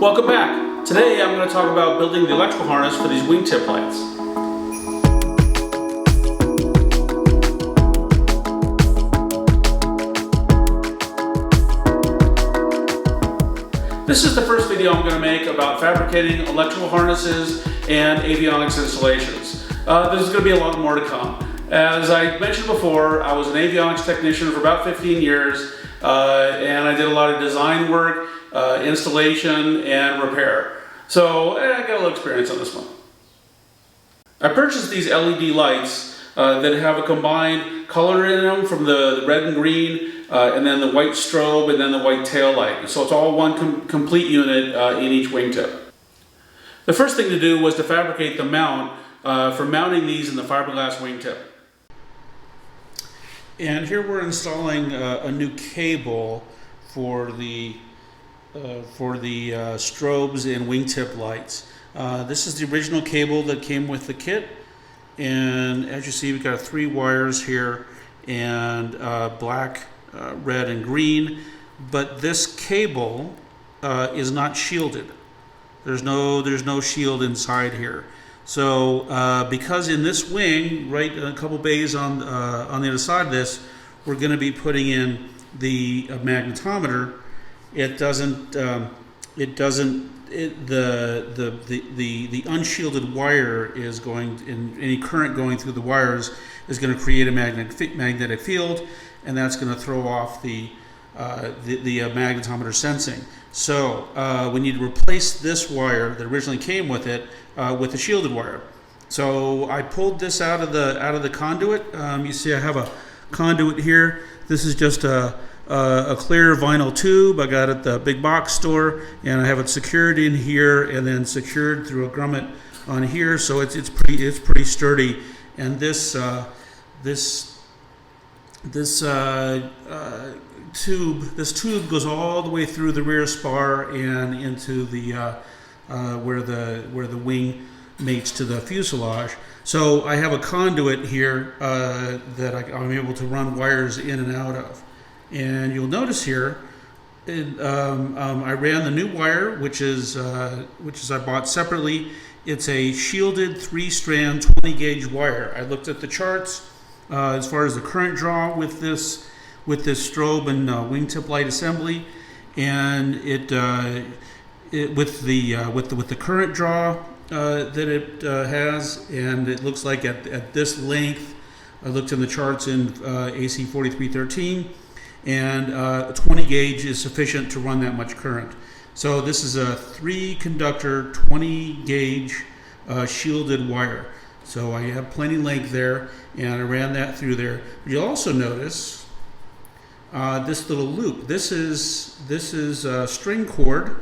Welcome back. Today I'm going to talk about building the electrical harness for these wingtip lights. This is the first video I'm going to make about fabricating electrical harnesses and avionics installations. There's going to be a lot more to come. As I mentioned before, I was an avionics technician for about 15 years, and I did a lot of design work, installation, and repair. So I got a little experience on this one. I purchased these LED lights that have a combined color in them from the red and green, and then the white strobe, and then the white tail light. So it's all one complete unit in each wingtip. The first thing to do was to fabricate the mount for mounting these in the fiberglass wingtip. And here we're installing a new cable for the strobes and wingtip lights. This is the original cable that came with the kit, and as you see, we've got 3 wires here, and black, red, and green. But this cable is not shielded. There's no shield inside here. So because in this wing, right a couple bays on the other side of this, we're going to be putting in the magnetometer. The unshielded wire is going, in any current going through the wires is going to create a magnetic field, and that's going to throw off the magnetometer sensing. So we need to replace this wire that originally came with it with a shielded wire. So I pulled this out of the conduit. You see, I have a conduit here. This is just a clear vinyl tube. I got it at the big box store, and I have it secured in here and then secured through a grommet on here. So it's pretty sturdy. And this tube goes all the way through the rear spar and into the where the wing mates to the fuselage. So I have a conduit here that I'm able to run wires in and out of. And you'll notice here, I ran the new wire, which is I bought separately. It's a shielded 3-strand 20-gauge wire. I looked at the charts as far as the current draw with this strobe and wingtip light assembly, and with the current draw that it has, and it looks like at this length, I looked in the charts in AC 4313, and 20 gauge is sufficient to run that much current. So this is a 3-conductor 20 gauge shielded wire. So I have plenty length there, and I ran that through there. You'll also notice this little loop. This is string cord.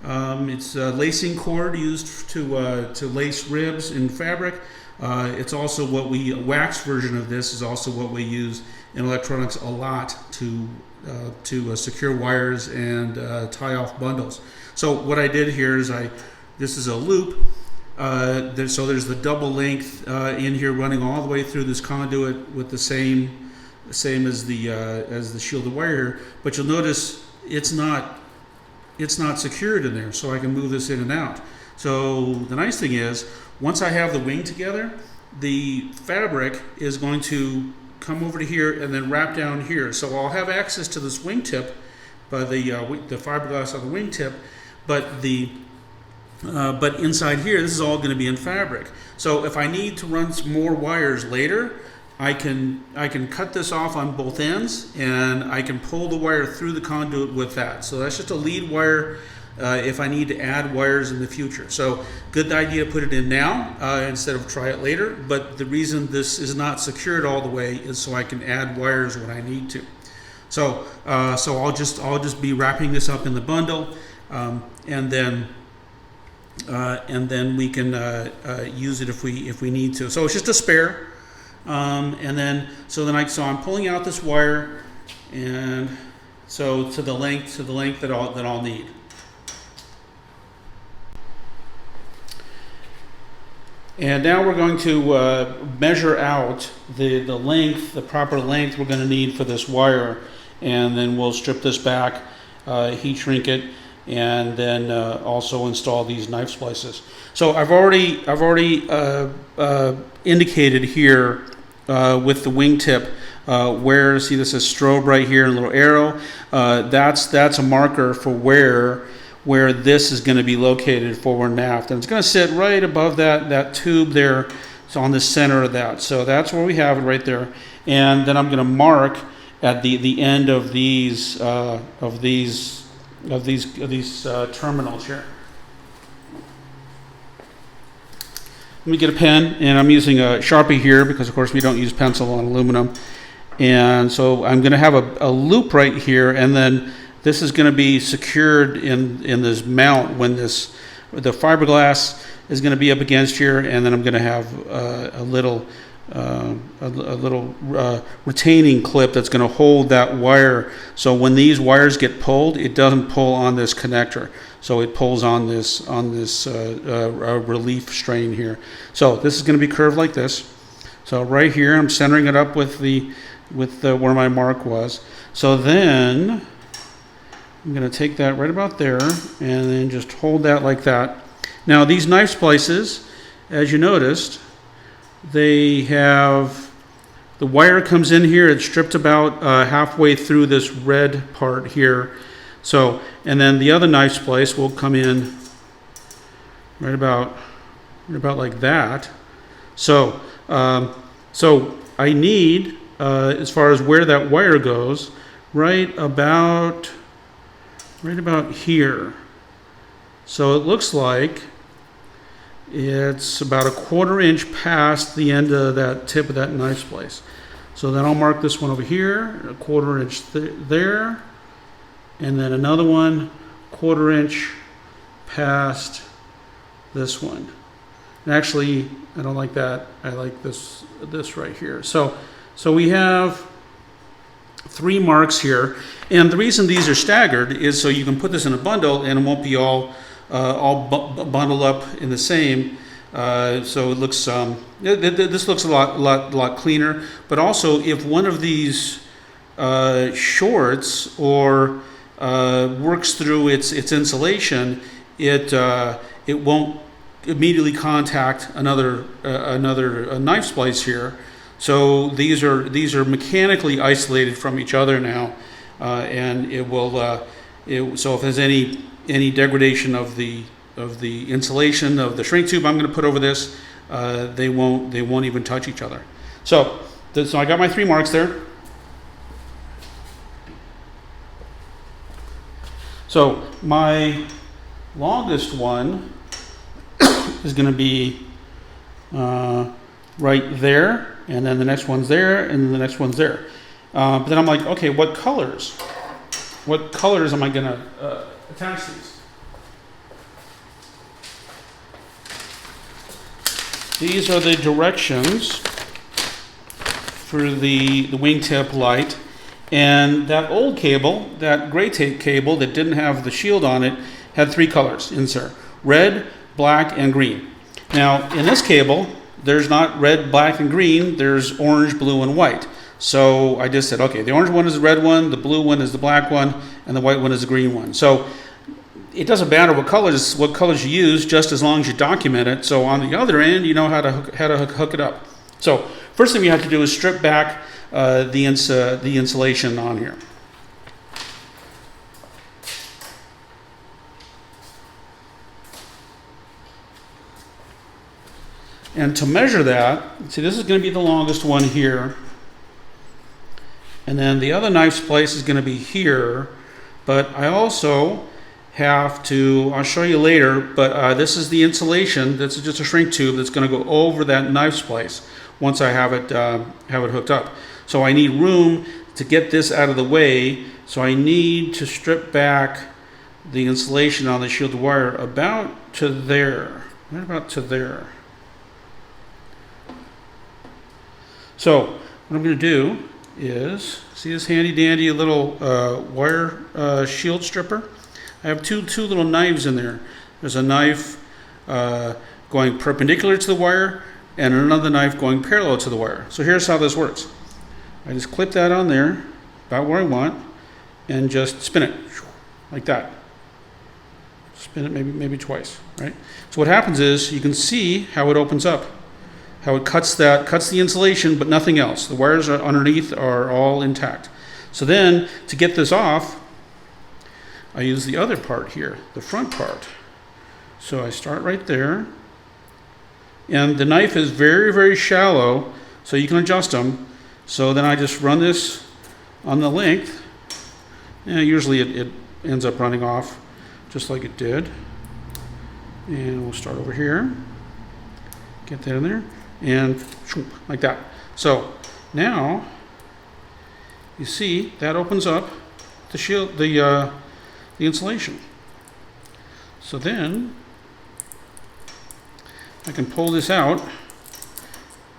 It's a lacing cord used to lace ribs in fabric. It's also a wax version of this is also what we use in electronics a lot to secure wires and tie off bundles. So what I did here is this is a loop. So there's the double length in here running all the way through this conduit with the same as the shielded wire, but you'll notice it's not secured in there, so I can move this in and out. So the nice thing is, once I have the wing together, the fabric is going to come over to here and then wrap down here. So I'll have access to this wingtip by the fiberglass on the wingtip, but inside here, this is all going to be in fabric. So if I need to run some more wires later, I can cut this off on both ends, and I can pull the wire through the conduit with that. So that's just a lead wire if I need to add wires in the future. So good idea to put it in now instead of try it later. But the reason this is not secured all the way is so I can add wires when I need to. So I'll just be wrapping this up in the bundle, and then we can use it if we need to. So it's just a spare. So I'm pulling out this wire, and so to the length that I'll need. And now we're going to measure out the proper length we're going to need for this wire, and then we'll strip this back, heat shrink it, and then also install these knife splices. So I've already indicated here with the wingtip where, see this is strobe right here, a little arrow. That's a marker for where this is going to be located forward and aft, and it's going to sit right above that tube there. It's on the center of that. So that's where we have it right there. And then I'm going to mark at the end of these terminals here. Let me get a pen, and I'm using a Sharpie here because of course we don't use pencil on aluminum. And so I'm going to have a loop right here, and then this is going to be secured in this mount when the fiberglass is going to be up against here, and then I'm going to have a little retaining clip that's going to hold that wire. So when these wires get pulled, it doesn't pull on this connector. So it pulls on this relief strain here. So this is going to be curved like this. So right here, I'm centering it up with where my mark was. So then I'm going to take that right about there and then just hold that like that. Now these knife splices, as you noticed, they have, the wire comes in here, it's stripped about halfway through this red part here. So, and then the other knife splice will come in right about like that. So, so I need, as far as where that wire goes, right about here. So it looks like it's about 1/4 inch past the end of that tip of that knife splice. So then I'll mark this one over here, 1/4 inch there, and then another one 1/4 inch past this one. And actually, I don't like that. I like this right here. So we have 3 marks here, and the reason these are staggered is so you can put this in a bundle and it won't be all bundled up in the same. So it looks this looks a lot cleaner. But also, if one of these shorts or works through its insulation, it won't immediately contact another knife splice here. So these are mechanically isolated from each other now, and it will. So if there's any degradation of the insulation of the shrink tube I'm going to put over this, they won't even touch each other. So I got my 3 marks there. So my longest one is going to be right there, and then the next one's there, and then the next one's there. But then I'm like, okay, what colors am I going to attach these? These are the directions for the wingtip light. And that old cable, that gray tape cable that didn't have the shield on it, had 3 colors insert: red, black, and green. Now in this cable, there's not red, black, and green, there's orange, blue, and white. So I just said, okay, the orange one is the red one, the blue one is the black one, and the white one is the green one. So it doesn't matter what colors you use, just as long as you document it. So on the other end, you know how to hook it up. So first thing we have to do is strip back the insulation on here. And to measure that, see, this is going to be the longest one here. And then the other knife splice is going to be here. But I also have to, I'll show you later, but this is the insulation. This is just a shrink tube that's going to go over that knife splice once I have it hooked up. So I need room to get this out of the way. So I need to strip back the insulation on the shielded wire about to there, right about to there. So what I'm going to do is, see this handy dandy little wire shield stripper? I have two little knives in there. There's a knife going perpendicular to the wire and another knife going parallel to the wire. So here's how this works. I just clip that on there, about where I want, and just spin it like that. Spin it maybe twice, right? So what happens is you can see how it opens up, how it cuts the insulation, but nothing else. The wires are underneath are all intact. So then to get this off, I use the other part here, the front part. So I start right there, and the knife is very, very shallow, so you can adjust them. So then I just run this on the length, and usually it ends up running off just like it did. And we'll start over here, get that in there, and like that. So now you see that opens up the shield, the insulation. So then I can pull this out.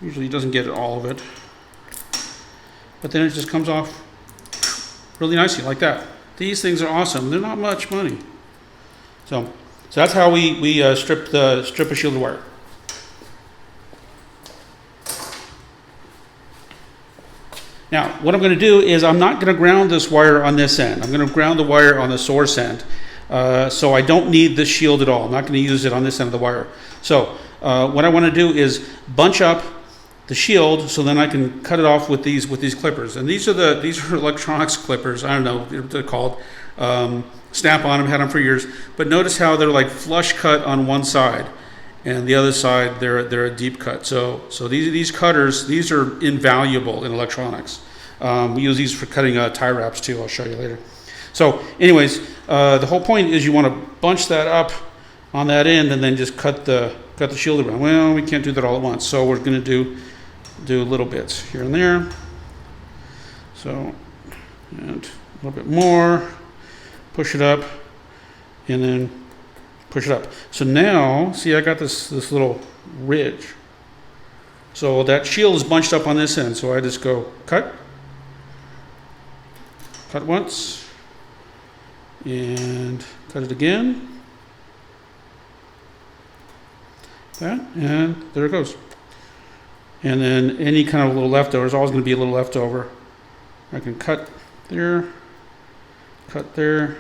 Usually it doesn't get all of it, but then it just comes off really nicely like that. These things are awesome. They're not much money. So that's how we strip a shielded wire. Now, what I'm going to do is I'm not going to ground this wire on this end. I'm going to ground the wire on the source end. So I don't need this shield at all. I'm not going to use it on this end of the wire. So what I want to do is bunch up the shield so then I can cut it off with these clippers. And these are electronics clippers. I don't know what they're called. Snap on them, had them for years. But notice how they're like flush cut on one side, and the other side they're a deep cut. So these cutters, these are invaluable in electronics. We use these for cutting tie wraps too. I'll show you later. So anyways, the whole point is you want to bunch that up on that end and then just cut the shield around. Well, we can't do that all at once, so we're going to do little bits here and there. So, and a little bit more, push it up, and then push it up. So now, see, I got this little ridge. So that shield is bunched up on this end. So I just go cut once, and cut it again. That, and there it goes. And then any kind of little leftover, there's always going to be a little leftover. I can cut there, cut there,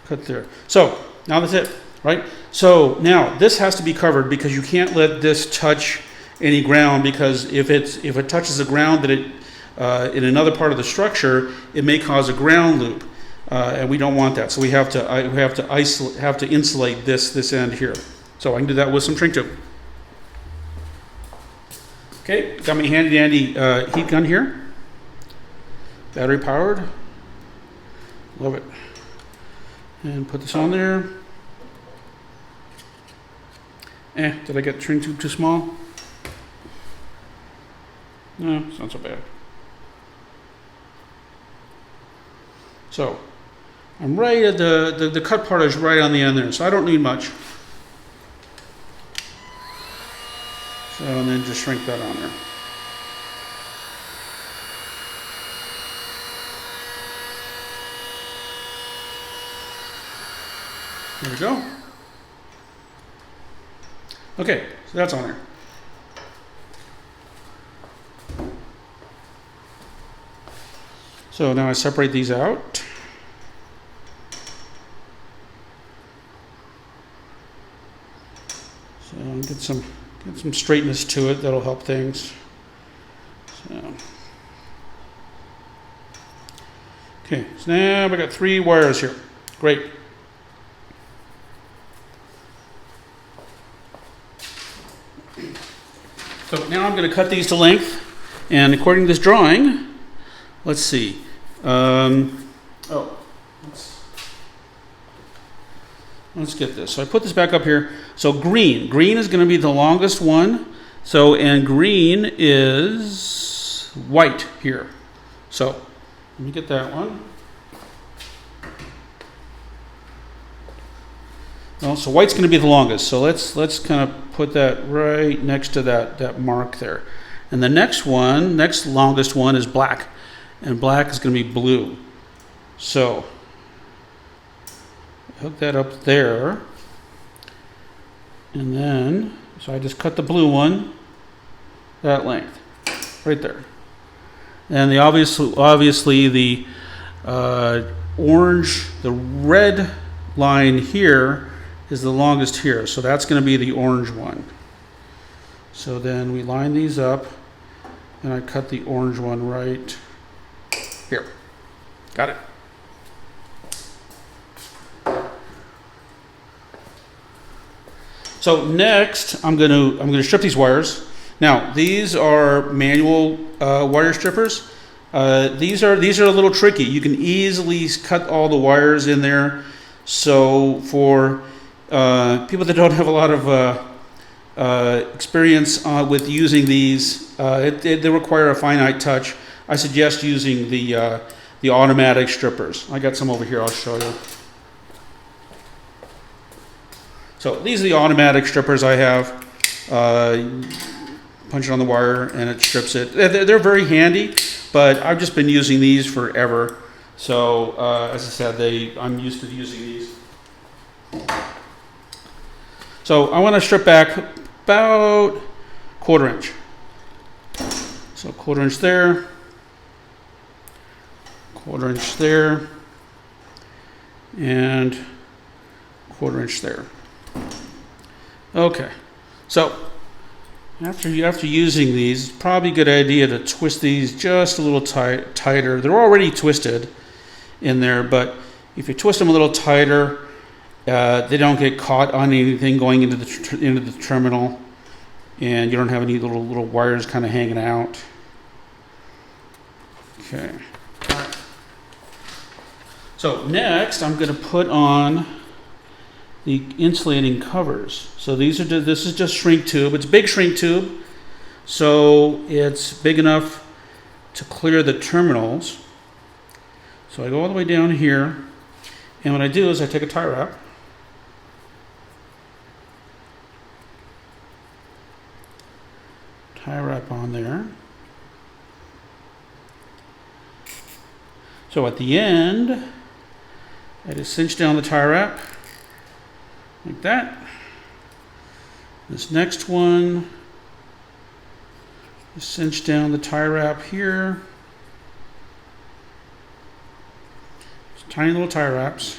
cut there. So now that's it, right? So now this has to be covered because you can't let this touch any ground, because if it touches the ground that in another part of the structure, it may cause a ground loop, and we don't want that. So we have to insulate this end here. So I can do that with some shrink tube. Okay, got my handy dandy heat gun here. Battery powered. Love it. And put this on there. Did I get the shrink tube too small? No, it's not so bad. So I'm right at the cut part is right on the end there, so I don't need much. So, and then just shrink that on there. There we go. Okay, so that's on there. So now I separate these out. So get some straightness to it. That'll help things. So. Okay, so now we got 3 wires here. Great. So now I'm going to cut these to length, and according to this drawing, let's see. Let's get this. So I put this back up here. So green is going to be the longest one. So, and green is white here. So let me get that one. Well, so white's going to be the longest. So let's kind of put that right next to that mark there. And the next longest one is black. And black is going to be blue. So hook that up there. And then, so I just cut the blue one that length right there. And the obviously the orange, the red line here is the longest here. So that's going to be the orange one. So then we line these up, and I cut the orange one right here. Got it. So next, I'm gonna strip these wires. Now these are manual wire strippers. These are a little tricky. You can easily cut all the wires in there. So for people that don't have a lot of experience with using these, they require a finite touch. I suggest using the automatic strippers. I got some over here. I'll show you. So these are the automatic strippers I have. Punch it on the wire and it strips it. They're very handy, but I've just been using these forever. So as I said, I'm used to using these. So I want to strip back about 1/4 inch. So 1/4 inch there, 1/4 inch there, and 1/4 inch there. Okay, so after using these, it's probably a good idea to twist these just a little tighter. They're already twisted in there, but if you twist them a little tighter, they don't get caught on anything going into the terminal, and you don't have any little wires kind of hanging out. Okay. All right. So next, I'm going to put on the insulating covers. So this is just shrink tube. It's a big shrink tube, so it's big enough to clear the terminals. So I go all the way down here, and what I do is I take a tie wrap, on there. So at the end, I just cinch down the tie wrap like that. This next one, just cinch down the tie wrap here. Just tiny little tie wraps.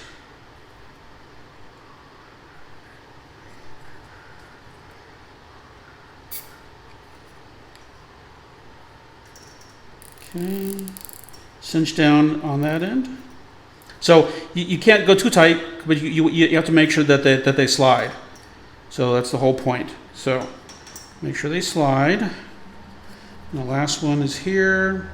Okay, cinch down on that end. So you can't go too tight, but you have to make sure that they slide. So that's the whole point. So make sure they slide. And the last one is here.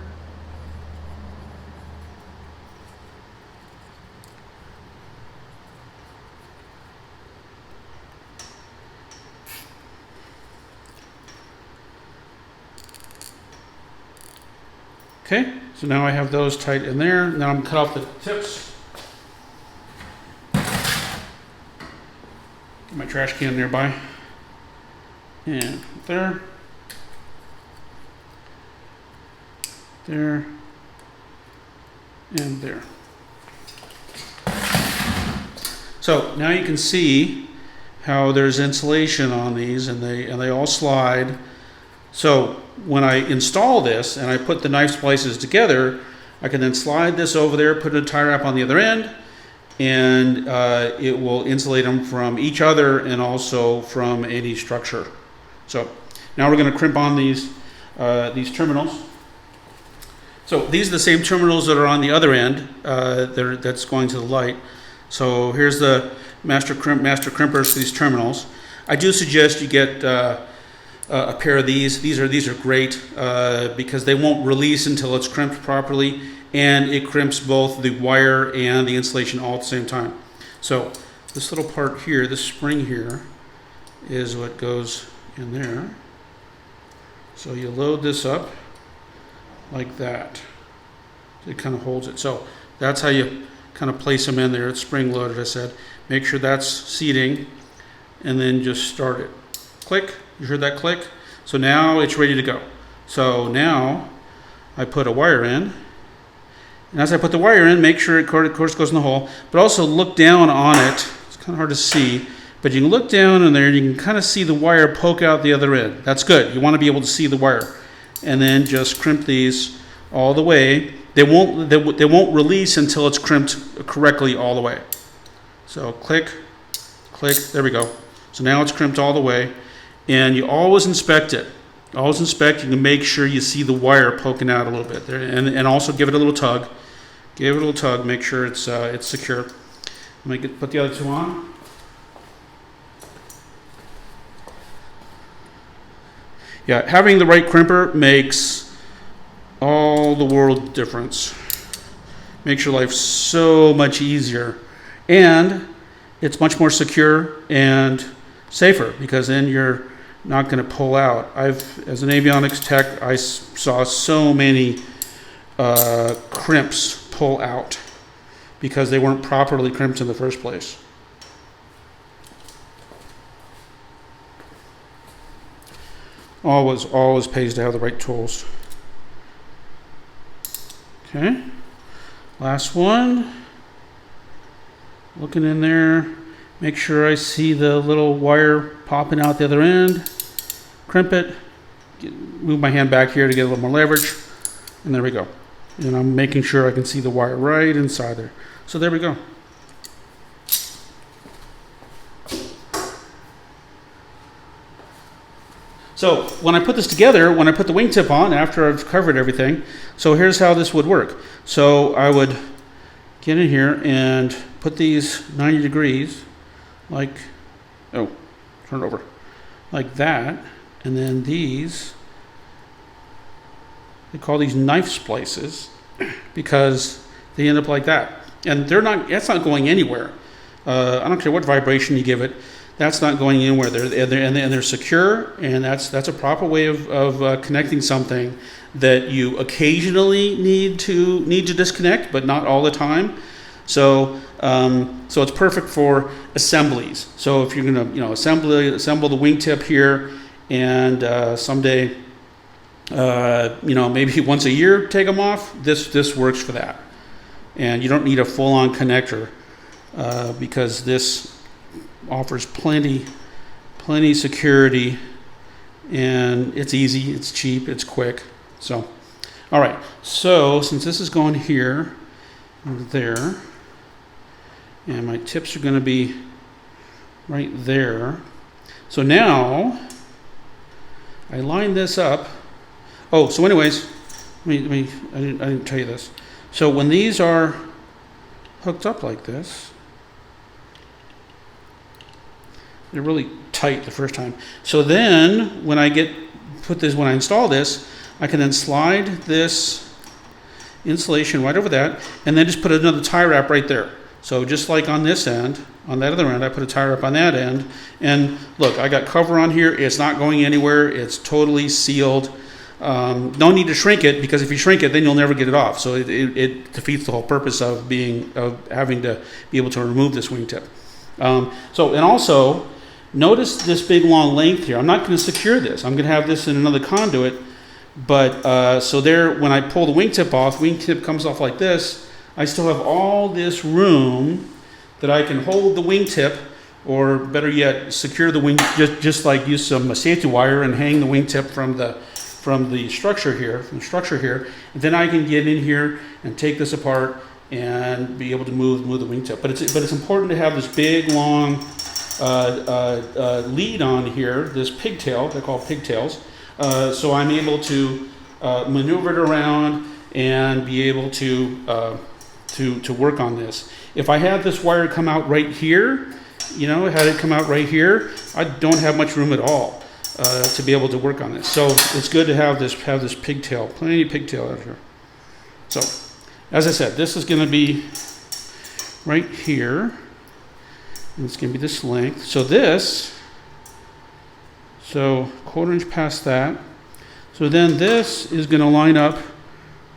Okay, so now I have those tight in there. Now I'm going to cut off the tips. Get my trash can nearby. And there. There. And there. So now you can see how there's insulation on these, and they all slide. So when I install this and I put the knife splices together, I can then slide this over there, put a tie wrap on the other end, and it will insulate them from each other and also from any structure. So now we're going to crimp on these terminals. So these are the same terminals that are on the other end that's going to the light. So here's the master crimpers for these terminals. I do suggest you get a pair of these. These are great because they won't release until it's crimped properly, and it crimps both the wire and the insulation all at the same time. So this little part here, this spring here, is what goes in there. So you load this up like that. It kind of holds it. So that's how you kind of place them in there. It's spring loaded, I said. Make sure that's seating, and then just start it. Click. You heard that click? So now it's ready to go. So now I put a wire in. And as I put the wire in, make sure it of course goes in the hole, but also look down on it. It's kind of hard to see, but you can look down in there and you can kind of see the wire poke out the other end. That's good. You want to be able to see the wire. And then just crimp these all the way. They won't release until it's crimped correctly all the way. So click, click, there we go. So now it's crimped all the way. And you always inspect it. Always inspect, you can make sure you see the wire poking out a little bit there, and also give it a little tug. Give it a little tug, make sure it's secure. Let me put the other two on. Yeah, having the right crimper makes all the world difference. Makes your life so much easier. And it's much more secure and safer, because then you're not going to pull out. As an avionics tech, I saw so many crimps pull out because they weren't properly crimped in the first place. Always pays to have the right tools. Okay, last one. Looking in there, make sure I see the little wire popping out the other end. Crimp it, move my hand back here to get a little more leverage, and there we go. And I'm making sure I can see the wire right inside there. So there we go. So when I put this together, when I put the wingtip on, after I've covered everything, so here's how this would work. So I would get in here and put these 90 degrees, like, oh, turn it over, like that. And then these, they call these knife splices because they end up like that. And that's not going anywhere. I don't care what vibration you give it. That's not going anywhere. They're secure, and that's a proper way of connecting something that you occasionally need to disconnect, but not all the time. So so it's perfect for assemblies. So if you're going to assemble the wingtip here, and someday maybe once a year take them off, this works for that. And you don't need a full-on connector because this offers plenty security, and it's easy, it's cheap, it's quick. So, all right. So since this is going here, there, and my tips are going to be right there. So now I line this up. Oh, so anyways, I didn't tell you this. So when these are hooked up like this, they're really tight the first time. So then when I install this, I can then slide this insulation right over that, and then just put another tie wrap right there. So just like on this end, on that other end, I put a tie wrap on that end. And look, I got cover on here. It's not going anywhere. It's totally sealed. No need to shrink it, because if you shrink it, then you'll never get it off. So it defeats the whole purpose of having to be able to remove this wingtip. And also, notice this big long length here. I'm not going to secure this. I'm going to have this in another conduit. But so there, when I pull the wingtip comes off like this. I still have all this room that I can hold the wingtip, or better yet, secure the wing, just like use some safety wire and hang the wingtip from the structure here, and then I can get in here and take this apart and be able to move the wingtip. But it's important to have this big long lead on here, this pigtail. They're called pigtails. So I'm able to maneuver it around and be able to work on this. If I had this wire come out right here, had it come out right here, I don't have much room at all to be able to work on this. So it's good to have this pigtail, plenty of pigtail out here. So, as I said, this is going to be right here, and it's going to be this length. So quarter inch past that. So then this is going to line up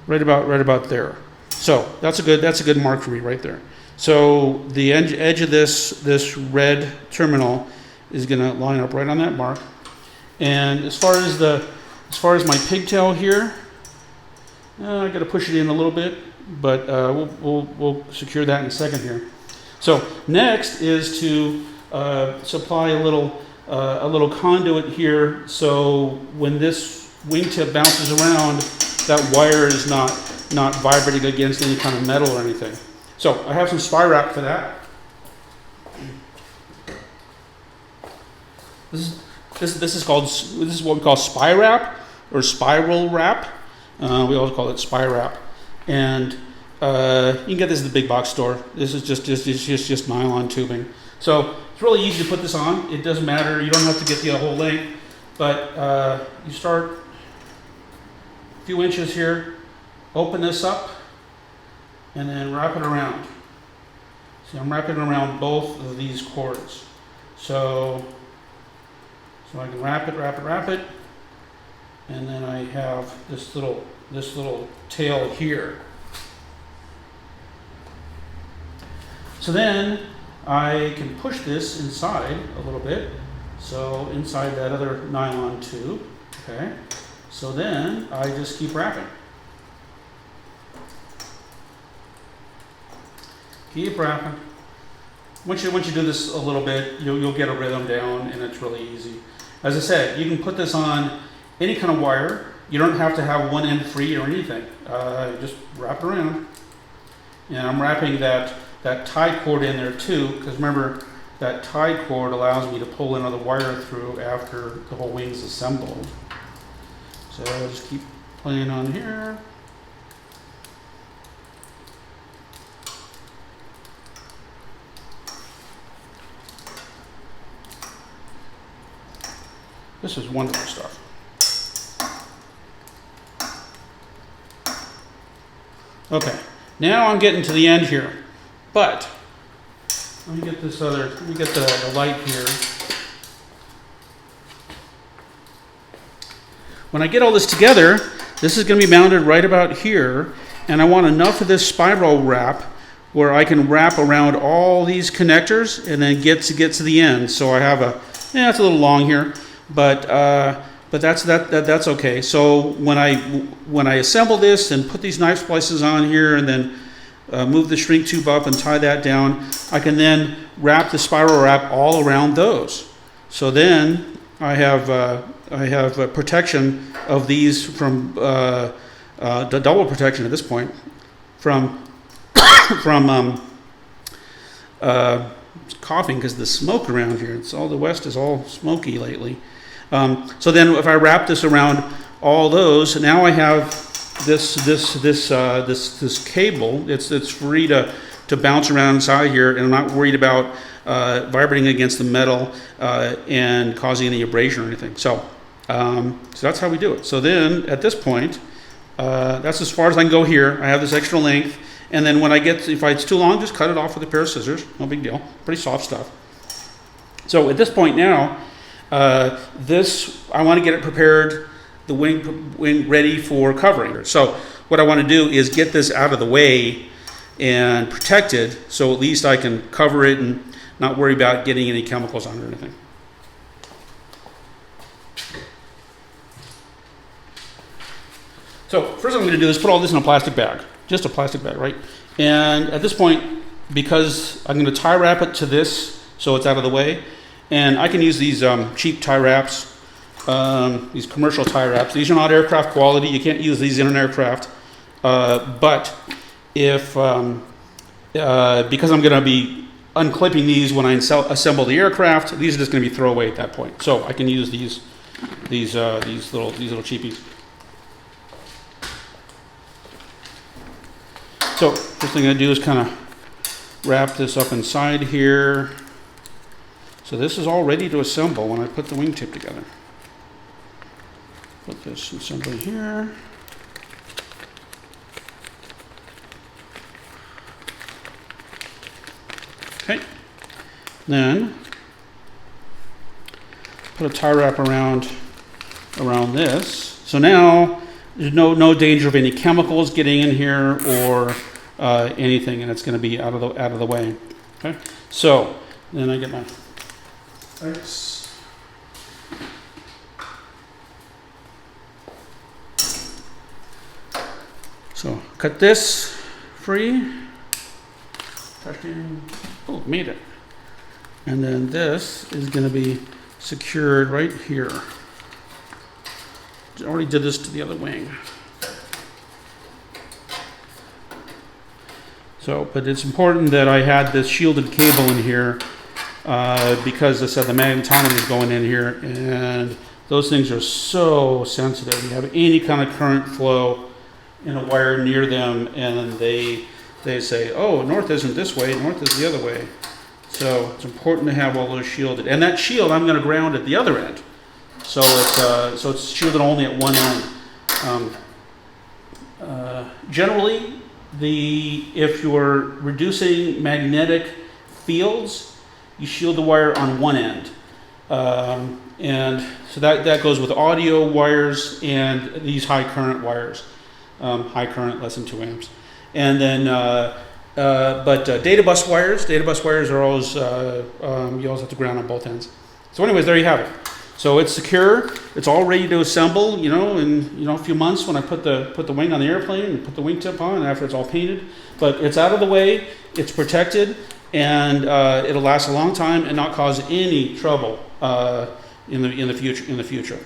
right about there. So that's a good mark for me right there. So the edge of this red terminal is going to line up right on that mark. And as far as my pigtail here, I got to push it in a little bit, but we'll secure that in a second here. So next is to supply a little conduit here, so when this wingtip bounces around, that wire is not vibrating against any kind of metal or anything. So I have some spy wrap for that. This is what we call spy wrap or spiral wrap. We always call it spy wrap, and you can get this at the big box store. This is just nylon tubing. So it's really easy to put this on. It doesn't matter. You don't have to get the whole length, but you start a few inches here. Open this up, and then wrap it around. See, I'm wrapping around both of these cords. So I can wrap it, and then I have this little tail here. So then I can push this inside a little bit. So inside that other nylon tube, okay? So then I just keep wrapping. Keep wrapping. Once you do this a little bit, you'll get a rhythm down, and it's really easy. As I said, you can put this on any kind of wire. You don't have to have one end free or anything. Just wrap it around. And I'm wrapping that tie cord in there too, because remember, that tie cord allows me to pull another wire through after the whole wing's assembled. So I'll just keep playing on here. This is wonderful stuff. Okay, now I'm getting to the end here, but let me get the light here. When I get all this together, this is going to be mounted right about here, and I want enough of this spiral wrap where I can wrap around all these connectors and then get to the end. So I have it's a little long here. But that's okay. So when I assemble this and put these knife splices on here and then move the shrink tube up and tie that down, I can then wrap the spiral wrap all around those. So then I have a protection of these from the double protection at this point from coughing because the smoke around here. The West is all smoky lately. So then if I wrap this around all those, now I have this cable. It's free to bounce around inside here, and I'm not worried about vibrating against the metal and causing any abrasion or anything. So that's how we do it. So then at this point, that's as far as I can go here. I have this extra length, and then when if it's too long, just cut it off with a pair of scissors. No big deal. Pretty soft stuff. So at this point now, I want to get it prepared, the wing ready for covering. So what I want to do is get this out of the way and protected, so at least I can cover it and not worry about getting any chemicals on it or anything. So first I'm going to do is put all this in a plastic bag, just a plastic bag, right? And at this point, because I'm going to tie wrap it to this so it's out of the way, and I can use these cheap tie wraps, these commercial tie wraps. These are not aircraft quality. You can't use these in an aircraft. But if because I'm going to be unclipping these when I assemble the aircraft, these are just going to be throwaway at that point. So I can use these little cheapies. So first thing I do is kind of wrap this up inside here. So this is all ready to assemble when I put the wingtip together. Put this assembly here. Okay. Then put a tie wrap around this. So now there's no danger of any chemicals getting in here or anything, and it's going to be out of the way. Okay. So then I get my X. So cut this free. Oh, made it. And then this is going to be secured right here. I already did this to the other wing. So, but it's important that I had this shielded cable in here because I said the magnetometer is going in here, and those things are so sensitive. You have any kind of current flow in a wire near them, and they say, oh, north isn't this way, north is the other way. So it's important to have all those shielded. And that shield I'm going to ground at the other end. So it's shielded only at one end. Generally, if you're reducing magnetic fields, you shield the wire on one end. And so that goes with audio wires and these high current wires. High current, less than 2 amps. And then, data bus wires are always, you always have to ground on both ends. So anyways, there you have it. So it's secure, it's all ready to assemble, in a few months when I put the wing on the airplane and put the wingtip on after it's all painted. But it's out of the way, it's protected, and it'll last a long time and not cause any trouble in the future.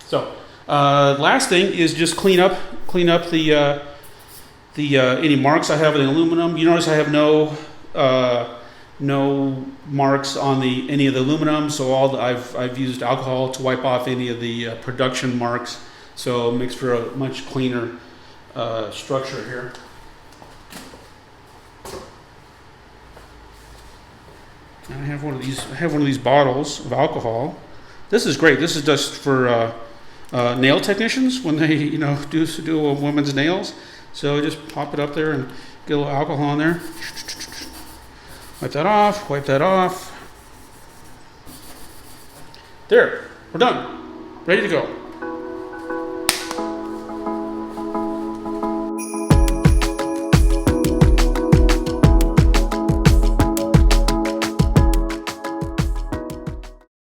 So last thing is just clean up the any marks I have in the aluminum. You notice I have no marks on any of the aluminum, so I've used alcohol to wipe off any of the production marks, so it makes for a much cleaner structure here. And I have one of these bottles of alcohol. This is great. This is just for nail technicians when they do a woman's nails. So just pop it up there and get a little alcohol in there. Wipe that off. There, we're done. Ready to go.